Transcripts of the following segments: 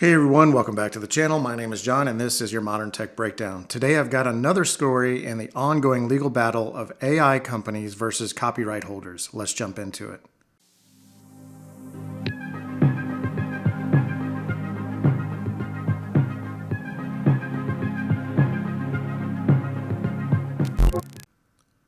Hey everyone, welcome back to the channel. My name is John and this is your Modern Tech Breakdown. Today I've got another story in the ongoing legal battle of AI companies versus copyright holders. Let's jump into it.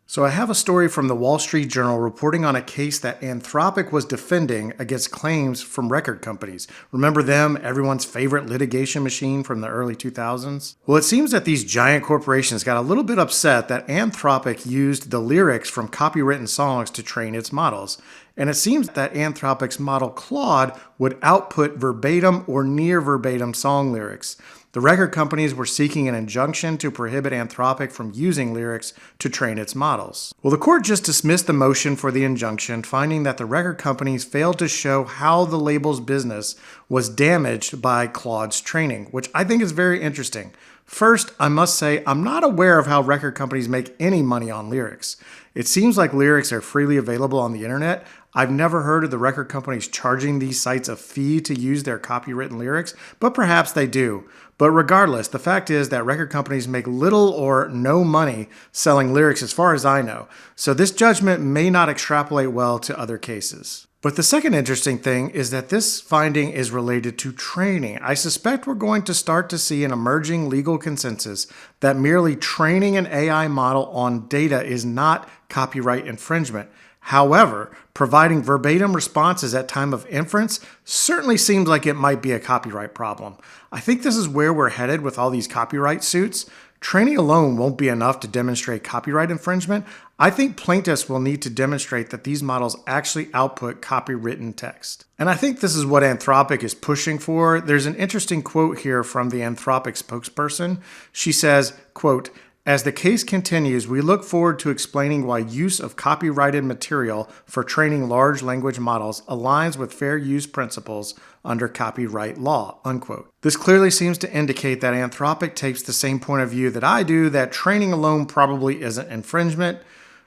So I have a story from the Wall Street Journal reporting on a case that Anthropic was defending against claims from record companies. Remember them, everyone's favorite litigation machine from the early 2000s? Well, it seems that these giant corporations got a little bit upset that Anthropic used the lyrics from copywritten songs to train its models. And it seems that Anthropic's model Claude would output verbatim or near verbatim song lyrics. The record companies were seeking an injunction to prohibit Anthropic from using lyrics to train its models. Well, the court just dismissed the motion for the injunction, finding that the record companies failed to show how the label's business was damaged by Claude's training, which I think is very interesting. First, I must say I'm not aware of how record companies make any money on lyrics. It seems like lyrics are freely available on the internet. I've never heard of the record companies charging these sites a fee to use their copywritten lyrics, but perhaps they do. But regardless, the fact is that record companies make little or no money selling lyrics as far as I know, so this judgment may not extrapolate well to other cases. But the second interesting thing is that this finding is related to training. I suspect we're going to start to see an emerging legal consensus that merely training an AI model on data is not copyright infringement. However, providing verbatim responses at time of inference certainly seems like it might be a copyright problem. I think this is where we're headed with all these copyright suits. Training alone won't be enough to demonstrate copyright infringement. I think plaintiffs will need to demonstrate that these models actually output copywritten text. And I think this is what Anthropic is pushing for. There's an interesting quote here from the Anthropic spokesperson. She says, quote, "As the case continues, we look forward to explaining why use of copyrighted material for training large language models aligns with fair use principles under copyright law," unquote. This clearly seems to indicate that Anthropic takes the same point of view that I do, that training alone probably isn't infringement.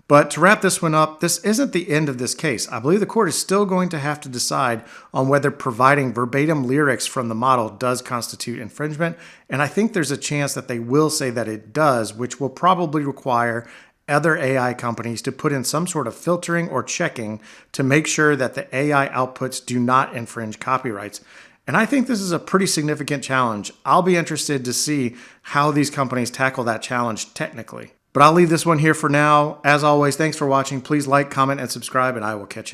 But to wrap this one up, this isn't the end of this case. I believe the court is still going to have to decide on whether providing verbatim lyrics from the model does constitute infringement, and I think there's a chance that they will say that it does, which will probably require other AI companies to put in some sort of filtering or checking to make sure that the AI outputs do not infringe copyrights. And I think this is a pretty significant challenge. I'll be interested to see how these companies tackle that challenge technically. But I'll leave this one here for now. As always, thanks for watching. Please like, comment, and subscribe, and I will catch you next time.